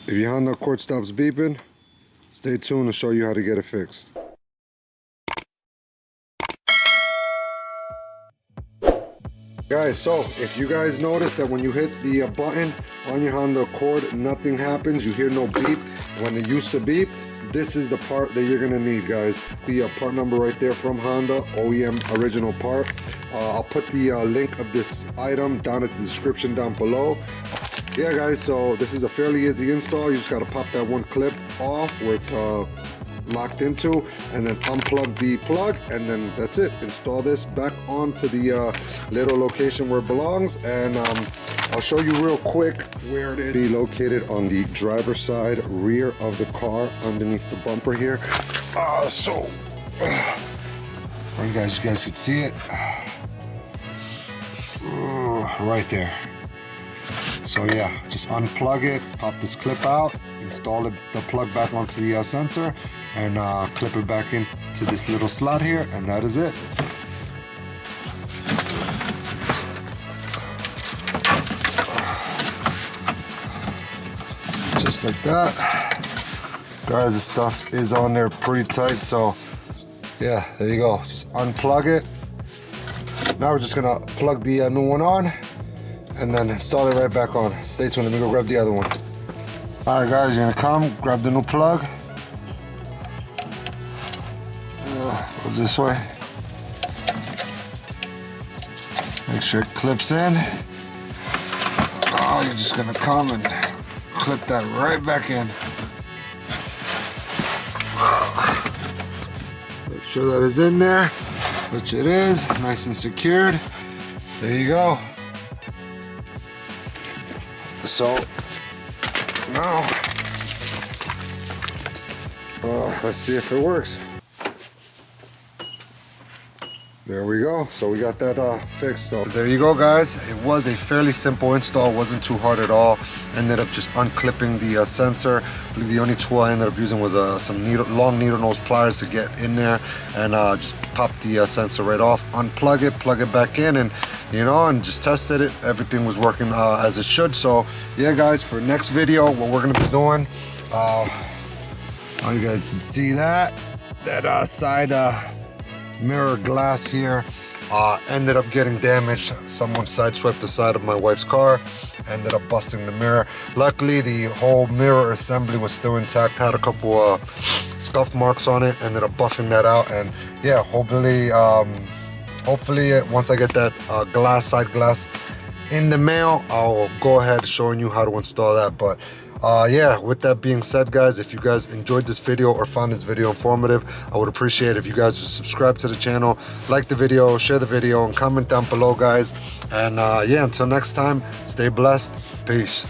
If your Honda Accord stops beeping, stay tuned to show you how to get it fixed. Guys, so if you guys notice that when you hit the button on your Honda Accord, nothing happens, you hear no beep. When it used to beep, this is the part that you're gonna need, guys. The part number right there from Honda, OEM original part. I'll put the link of this item down at the description down below. Yeah, guys, so this is a fairly easy install. You just gotta pop that one clip off where it's locked into, and then unplug the plug, and then that's it. Install this back onto the little location where it belongs, and I'll show you real quick where it is. Be located on the driver's side rear of the car underneath the bumper here. You guys can see it right there. So yeah, just unplug it, pop this clip out, install the plug back onto the sensor, and clip it back into this little slot here, and that is it. Just like that. Guys, this stuff is on there pretty tight, so yeah, there you go. Just unplug it. Now we're just gonna plug the new one on and then install it right back on. Stay tuned, let me go grab the other one. All right, guys, you're gonna come, grab the new plug. Goes this way. Make sure it clips in. Oh, you're just gonna come and clip that right back in. Make sure that is in there, which it is, nice and secured. There you go. So now, let's see if it works. There we go. So we got that fixed. So there you go, guys. It was a fairly simple install. It wasn't too hard at all. Ended up just unclipping the sensor. I believe the only tool I ended up using was some long needle nose pliers to get in there, and just pop the sensor right off, unplug it, plug it back in, and and just tested it. Everything was working as it should. So yeah, guys, for next video, what we're gonna be doing, you guys can see that side mirror glass here ended up getting damaged. Someone sideswiped the side of my wife's car, ended up busting the mirror. Luckily, the whole mirror assembly was still intact, had a couple scuff marks on it, ended up buffing that out, and yeah, hopefully once I get that side glass in the mail, I'll go ahead showing you how to install that. But yeah, with that being said, guys, if you guys enjoyed this video or found this video informative, I would appreciate if you guys would subscribe to the channel, like the video, share the video, and comment down below, guys. And yeah, until next time, stay blessed. Peace.